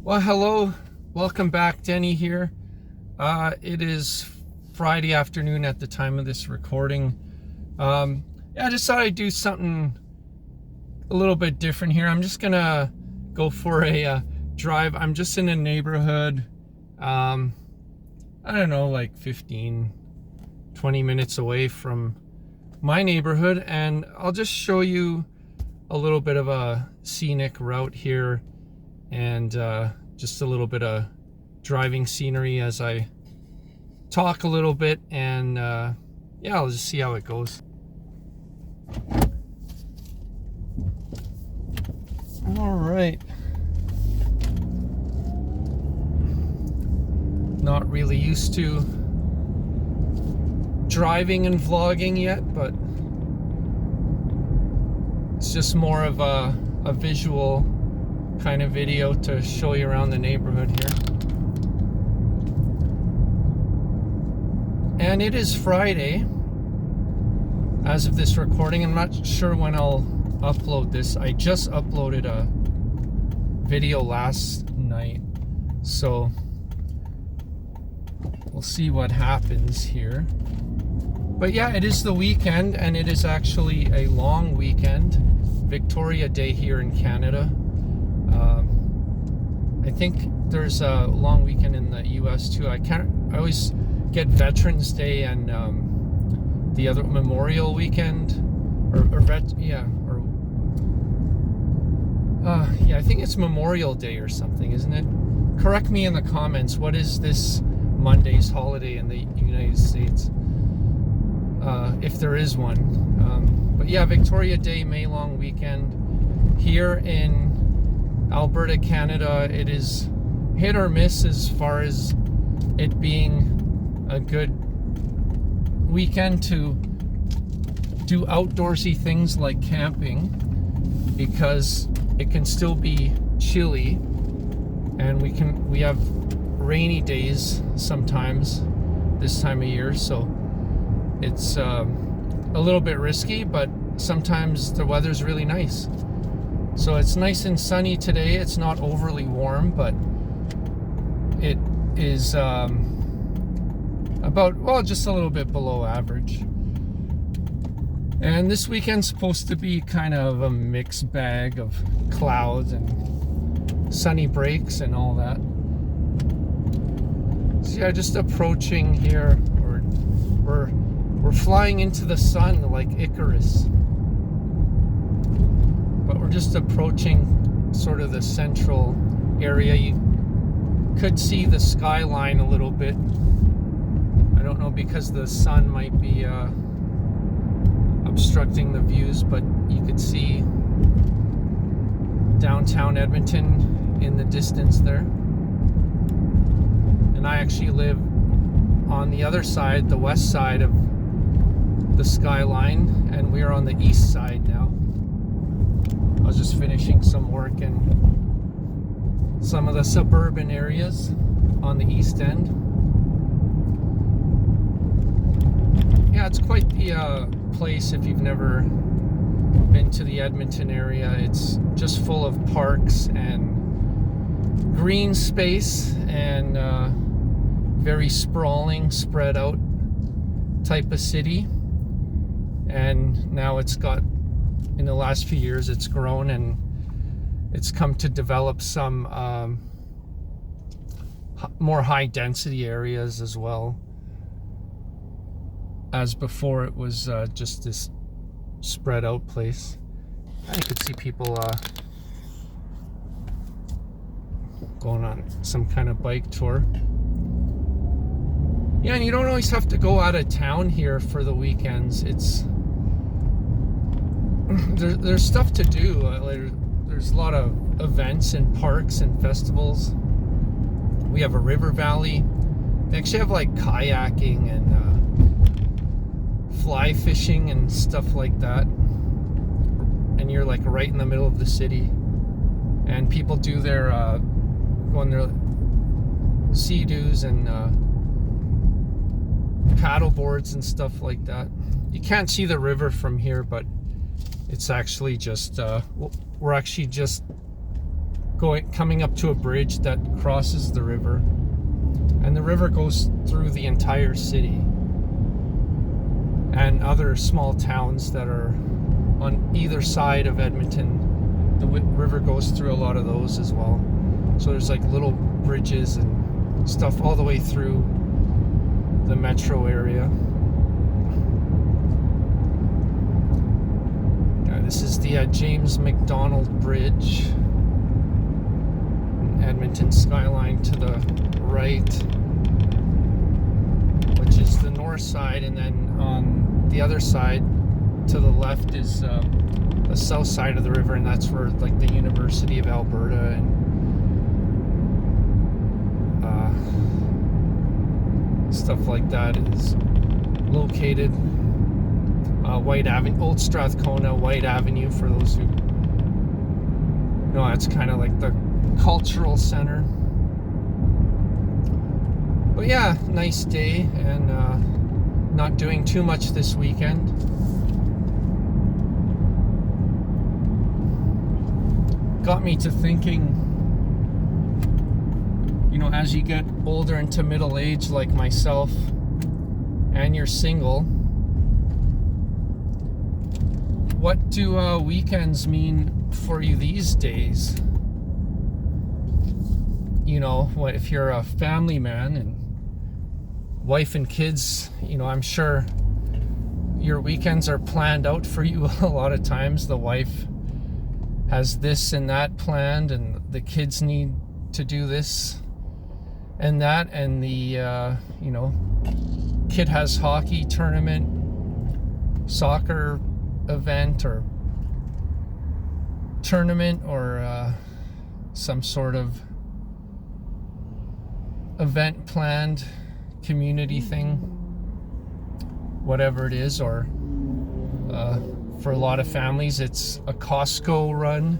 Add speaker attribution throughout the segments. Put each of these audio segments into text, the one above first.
Speaker 1: Well, hello, welcome back. Denny here. It is Friday afternoon at the time of this recording. I just thought I'd do something a little bit different here. I'm just gonna go for a drive. I'm just in a neighborhood, I don't know, like 15, 20 minutes away from my neighborhood, and I'll just show you a little bit of a scenic route here, and just a little bit of driving scenery as I talk a little bit, and yeah, I'll just see how it goes. All right. Not really used to driving and vlogging yet, but it's just more of a visual kind of video to show you around the neighborhood here. And it is Friday as of this recording. I'm not sure when I'll upload this. I just uploaded a video last night, so we'll see what happens here. But yeah, it is the weekend, and it is actually a long weekend. Victoria Day here in Canada. I think there's a long weekend in the US too. I always get Veterans Day and the other Memorial Weekend, I think it's Memorial Day or something, isn't it? Correct me in the comments. What is this Monday's holiday in the United States? If there is one. But yeah, Victoria Day, May long weekend. Here in Alberta, Canada, it is hit or miss as far as it being a good weekend to do outdoorsy things like camping, because it can still be chilly, and we have rainy days sometimes this time of year, so it's a little bit risky, but sometimes the weather's really nice. So it's nice and sunny today. It's not overly warm, but it is just a little bit below average. And this weekend's supposed to be kind of a mixed bag of clouds and sunny breaks and all that. So yeah, just approaching here. We're flying into the sun like Icarus. But we're just approaching sort of the central area. You could see the skyline a little bit. I don't know, because the sun might be obstructing the views, but you could see downtown Edmonton in the distance there. And I actually live on the other side, the west side of the skyline, and we are on the east side now. I was just finishing some work in some of the suburban areas on the east end. Yeah, it's quite the place if you've never been to the Edmonton area. It's just full of parks and green space, and very sprawling, spread out type of city. And now it's got, in the last few years, it's grown, and it's come to develop some more high density areas as well. As before, it was just this spread out place. I could see people going on some kind of bike tour. Yeah, and you don't always have to go out of town here for the weekends. There's stuff to do. There's a lot of events and parks and festivals. We have a river valley. They actually have like kayaking and fly fishing and stuff like that. And you're like right in the middle of the city. And people do their go on their sea-doos and paddle boards and stuff like that. You can't see the river from here, but it's actually just we're actually just coming up to a bridge that crosses the river, and the river goes through the entire city and other small towns that are on either side of Edmonton. The river goes through a lot of those as well. So there's like little bridges and stuff all the way through the metro area. Yeah, this is the James McDonald Bridge. Edmonton skyline to the right, which is the north side, and then on the other side to the left is the south side of the river, and that's where like the University of Alberta and stuff like that is located. White Avenue, Old Strathcona, White Avenue, for those who know, it's kind of like the cultural center. But yeah, nice day, and not doing too much this weekend. Got me to thinking, you know, as you get older into middle age like myself, and you're single, what do weekends mean for you these days? You know, what if you're a family man and wife and kids, you know, I'm sure your weekends are planned out for you a lot of times. The wife has this and that planned, and the kids need to do this and that, and the you know, kid has hockey tournament, soccer event or tournament, or some sort of event planned, community thing, whatever it is. Or for a lot of families it's a Costco run,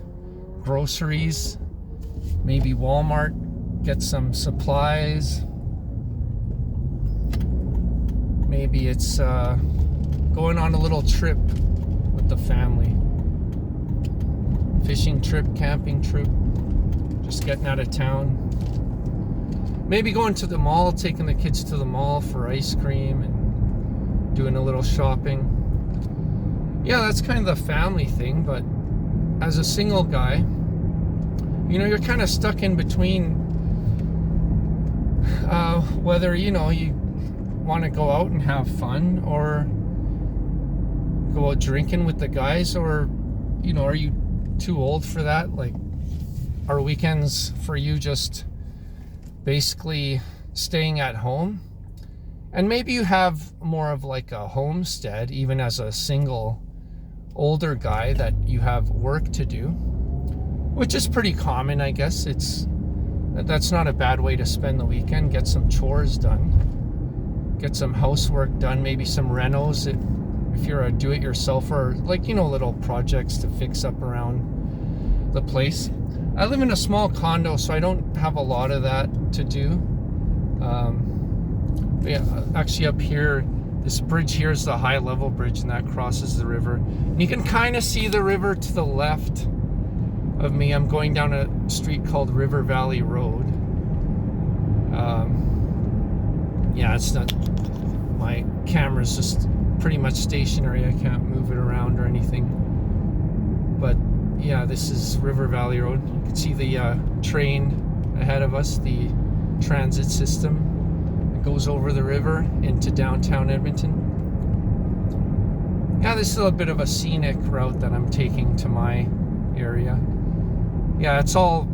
Speaker 1: groceries, maybe Walmart, get some supplies. Maybe it's going on a little trip with the family, fishing trip, camping trip, just getting out of town. Maybe going to the mall, taking the kids to the mall for ice cream and doing a little shopping. Yeah, that's kind of the family thing. But as a single guy, you know, you're kind of stuck in between whether, you know, you want to go out and have fun or go out drinking with the guys, or, you know, are you too old for that? Like, are weekends for you just basically staying at home? And maybe you have more of like a homestead, even as a single older guy, that you have work to do, which is pretty common, I guess. That's not a bad way to spend the weekend. Get some chores done, get some housework done, maybe some renos if you're a do-it-yourselfer, or like, you know, little projects to fix up around the place. I live in a small condo, so I don't have a lot of that to do. Yeah, actually up here, this bridge here is the high level bridge, and that crosses the river. And you can kind of see the river to the left of me. I'm going down a street called River Valley Road. Yeah, it's not, my camera's just pretty much stationary. I can't move it around or anything. But yeah, this is River Valley Road. You can see the train ahead of us, the transit system. It goes over the river into downtown Edmonton. Yeah, this is a bit of a scenic route that I'm taking to my area. Yeah, it's all,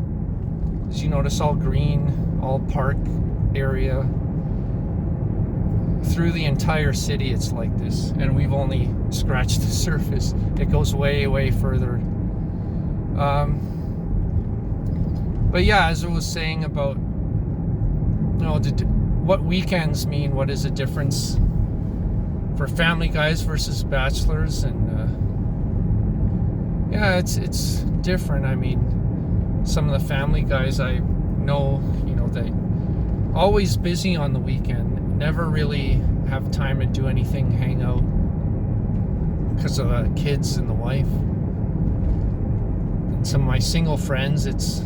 Speaker 1: as you notice, all green, all park area. Through the entire city it's like this, and we've only scratched the surface. It goes way, way further. But yeah, as I was saying about, you know, what weekends mean, what is the difference for family guys versus bachelors, and yeah, it's different. I mean, some of the family guys I know, you know, they always busy on the weekend, never really have time to do anything, hang out, because of the kids and the wife. And some of my single friends, it's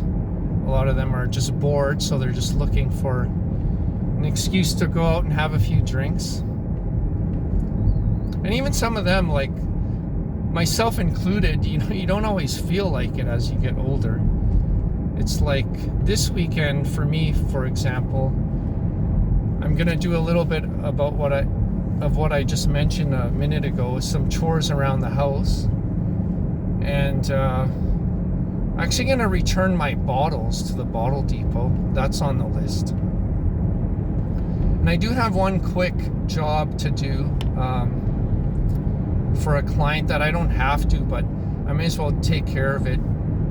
Speaker 1: A lot of them are just bored, so they're just looking for an excuse to go out and have a few drinks. And even some of them, like myself included, you don't always feel like it as you get older. It's like this weekend for me, for example, I'm gonna do a little bit about what I just mentioned a minute ago, some chores around the house, and I'm actually gonna return my bottles to the bottle depot. That's on the list. And I do have one quick job to do for a client that I don't have to, but I may as well take care of it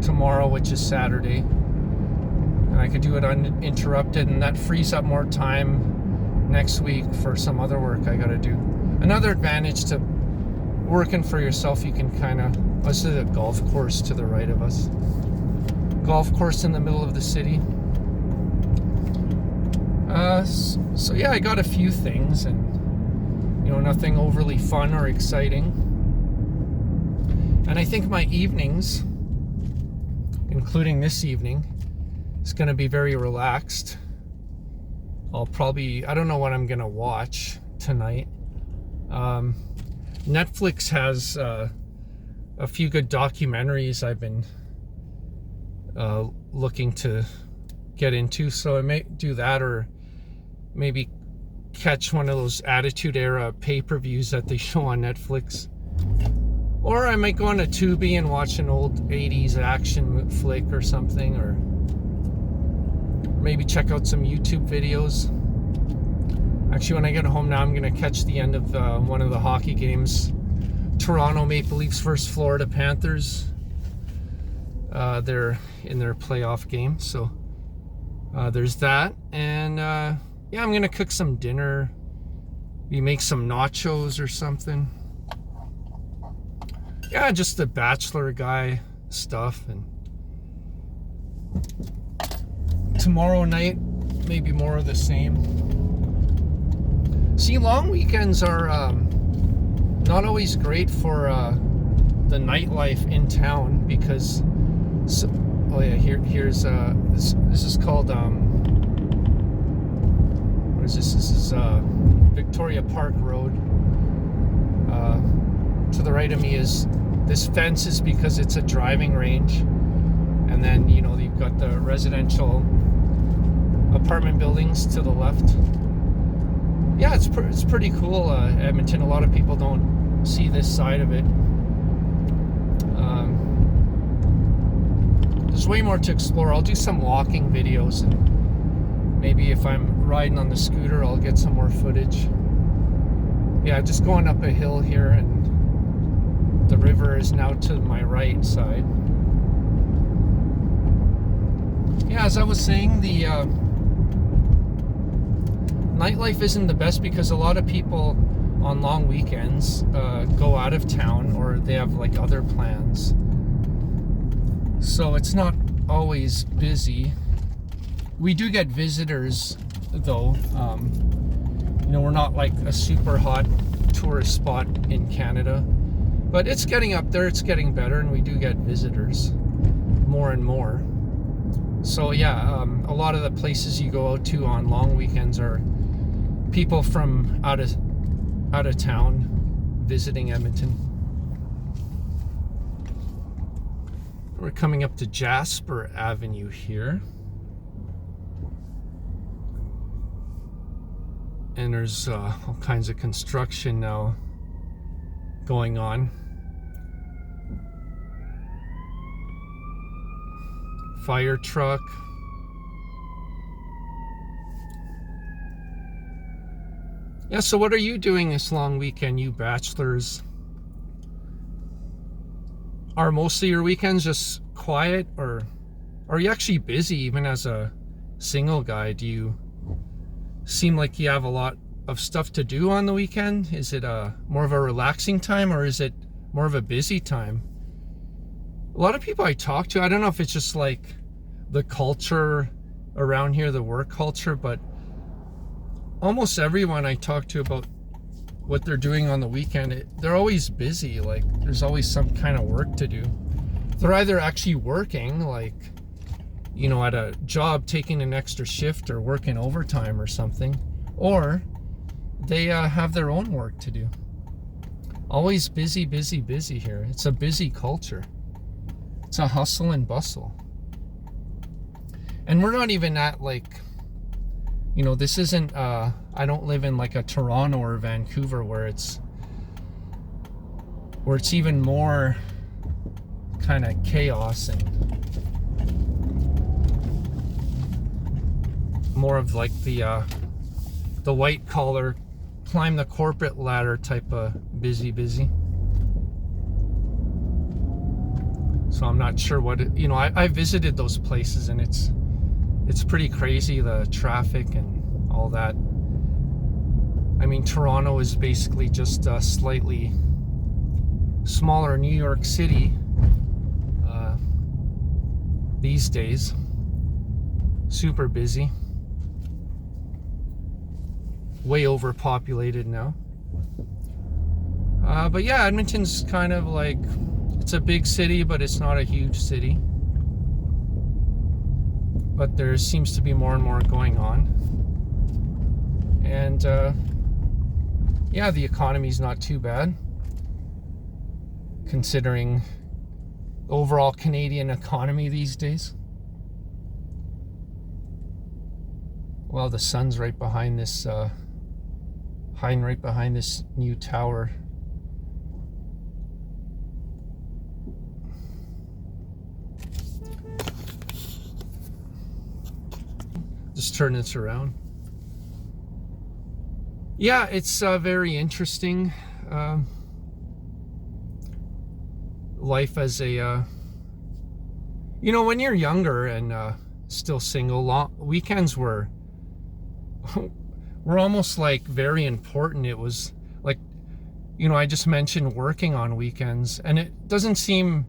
Speaker 1: tomorrow, which is Saturday, and I could do it uninterrupted, and that frees up more time next week for some other work I gotta do. Another advantage to working for yourself, you can kind of, this is a golf course to the right of us, golf course in the middle of the city. So yeah, I got a few things, and nothing overly fun or exciting. And I think my evenings, including this evening, is going to be very relaxed. I don't know what I'm going to watch tonight. Netflix has a few good documentaries I've been looking to get into, so I may do that, or maybe catch one of those Attitude Era pay-per-views that they show on Netflix. Or I might go on a Tubi and watch an old 80s action flick or something, or maybe check out some YouTube videos. Actually, when I get home now, I'm going to catch the end of one of the hockey games. Toronto Maple Leafs versus Florida Panthers. They're in their playoff game, so there's that. And yeah, I'm going to cook some dinner. Maybe make some nachos or something. Yeah, just the Bachelor guy stuff. And tomorrow night, maybe more of the same. See, long weekends are not always great for the nightlife in town, because here's this is called what is this? This is Victoria Park Road. To the right of me is this fence, is because it's a driving range, and then you've got the residential apartment buildings to the left. Yeah, it's pretty cool, Edmonton. A lot of people don't see this side of it. There's way more to explore. I'll do some walking videos, and maybe if I'm riding on the scooter, I'll get some more footage. Yeah, just going up a hill here, and the river is now to my right side. Yeah, as I was saying, the nightlife isn't the best, because a lot of people on long weekends go out of town, or they have like other plans. So it's not always busy. We do get visitors though. We're not like a super hot tourist spot in Canada, but it's getting up there, it's getting better, and we do get visitors more and more. So yeah, a lot of the places you go out to on long weekends are people from out of town visiting Edmonton. We're coming up to Jasper Avenue here, and there's all kinds of construction now going on. Fire truck. Yeah, so what are you doing this long weekend, you bachelors? Are most of your weekends just quiet, or are you actually busy even as a single guy? Do you seem like you have a lot of stuff to do on the weekend? Is it more of a relaxing time, or is it more of a busy time? A lot of people I talk to, I don't know if it's just like the culture around here, the work culture, but almost everyone I talk to about what they're doing on the weekend, they're always busy. Like there's always some kind of work to do. They're either actually working, like at a job taking an extra shift or working overtime or something, or they have their own work to do. Always busy, busy, busy here. It's a busy culture. It's a hustle and bustle. And we're not even at this isn't, I don't live in like a Toronto or Vancouver where it's even more kind of chaos and more of like the white collar, climb the corporate ladder type of busy. So I'm not sure what I visited those places, and it's pretty crazy, the traffic and all that. I mean, Toronto is basically just a slightly smaller New York City these days. Super busy. Way overpopulated now. But yeah, Edmonton's kind of like, it's a big city, but it's not a huge city. But there seems to be more and more going on. And yeah, the economy's not too bad, considering overall Canadian economy these days. Well, the sun's right behind this, hiding right behind this new tower. Just turn this around. Yeah, it's very interesting. Life as a, when you're younger and still single, weekends were almost like very important. It was like, I just mentioned working on weekends, and it doesn't seem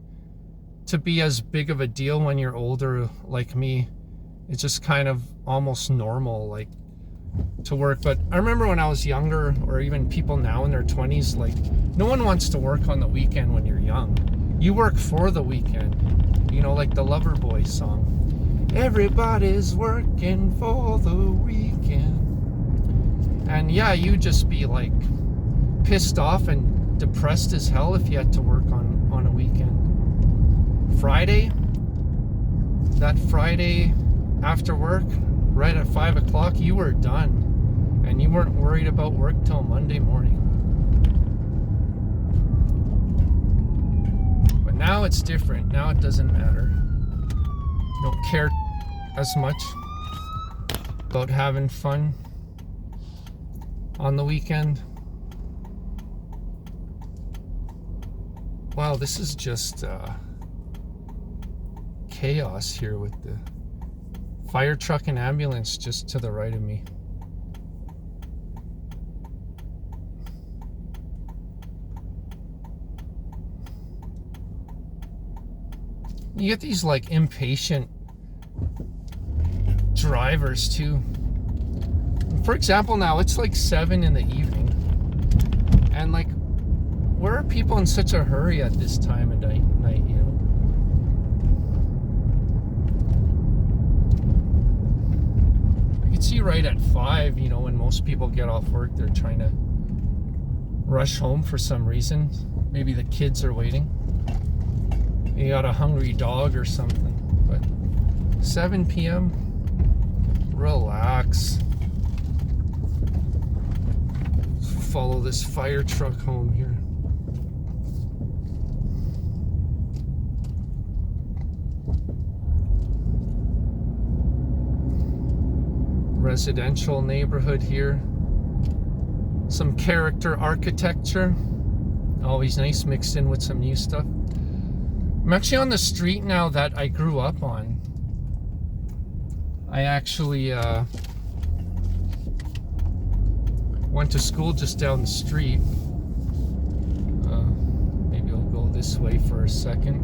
Speaker 1: to be as big of a deal when you're older like me. It's just kind of almost normal, like, to work. But I remember when I was younger, or even people now in their 20s, like, no one wants to work on the weekend when you're young. You work for the weekend, like the Loverboy song. Everybody's working for the weekend. And yeah, you just be like pissed off and depressed as hell if you had to work on a weekend. That Friday after work, right at 5 o'clock, you were done, and you weren't worried about work till Monday morning. But now it's different. Now it doesn't matter. You don't care as much about having fun on the weekend. Wow, this is just chaos here with the fire truck and ambulance just to the right of me. You get these like impatient drivers too. For example, now it's like 7 in the evening, and like, where are people in such a hurry at this time of night? I can see right at 5, when most people get off work, they're trying to rush home for some reason. Maybe the kids are waiting. You got a hungry dog or something. But 7 p.m., relax. Follow this fire truck home here. Residential neighborhood here. Some character architecture. Always nice, mixed in with some new stuff. I'm actually on the street now that I grew up on. I actually went to school just down the street. Maybe I'll go this way for a second.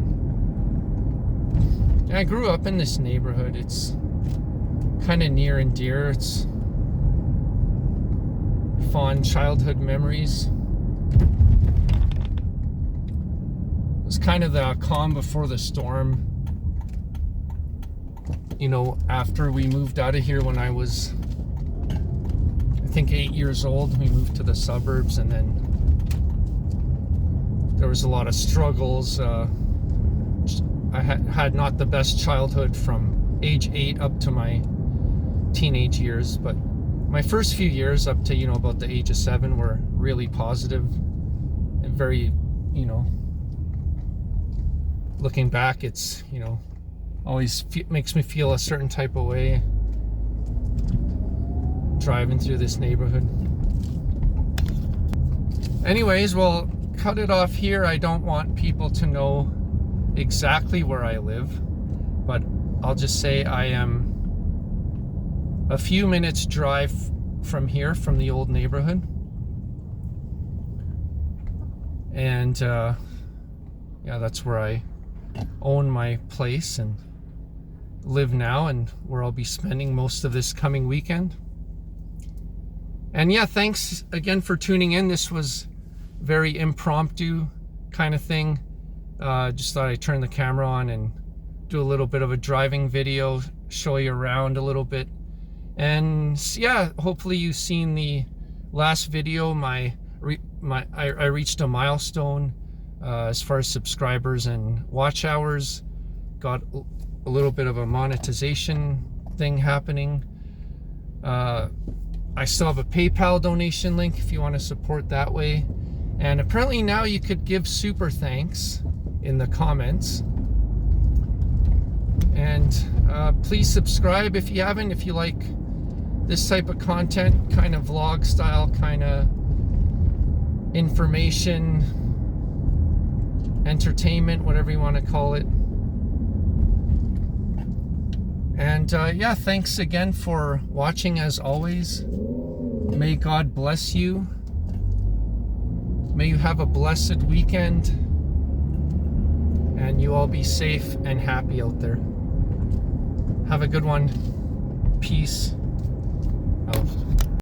Speaker 1: And I grew up in this neighborhood. It's kind of near and dear. It's fond childhood memories. It's kind of the calm before the storm, after we moved out of here when I was, I think, 8 years old, we moved to the suburbs, and then there was a lot of struggles. I had not the best childhood from age 8 up to my teenage years, but my first few years up to, about the age of 7 were really positive and very, looking back, it's, always makes me feel a certain type of way driving through this neighborhood. Anyways, well, cut it off here. I don't want people to know exactly where I live, but I'll just say I am a few minutes drive from here, from the old neighborhood. And yeah, that's where I own my place and live now, and where I'll be spending most of this coming weekend. And yeah, thanks again for tuning in. This was very impromptu kind of thing. Just thought I'd turn the camera on and do a little bit of a driving video, show you around a little bit. And yeah, hopefully you've seen the last video. I reached a milestone as far as subscribers and watch hours. Got a little bit of a monetization thing happening. I still have a PayPal donation link if you want to support that way. And apparently now you could give super thanks in the comments. And please subscribe if you haven't, if you like this type of content, kind of vlog style, kind of information, entertainment, whatever you want to call it. And yeah, thanks again for watching as always. May God bless you. May you have a blessed weekend, and you all be safe and happy out there. Have a good one. Peace out.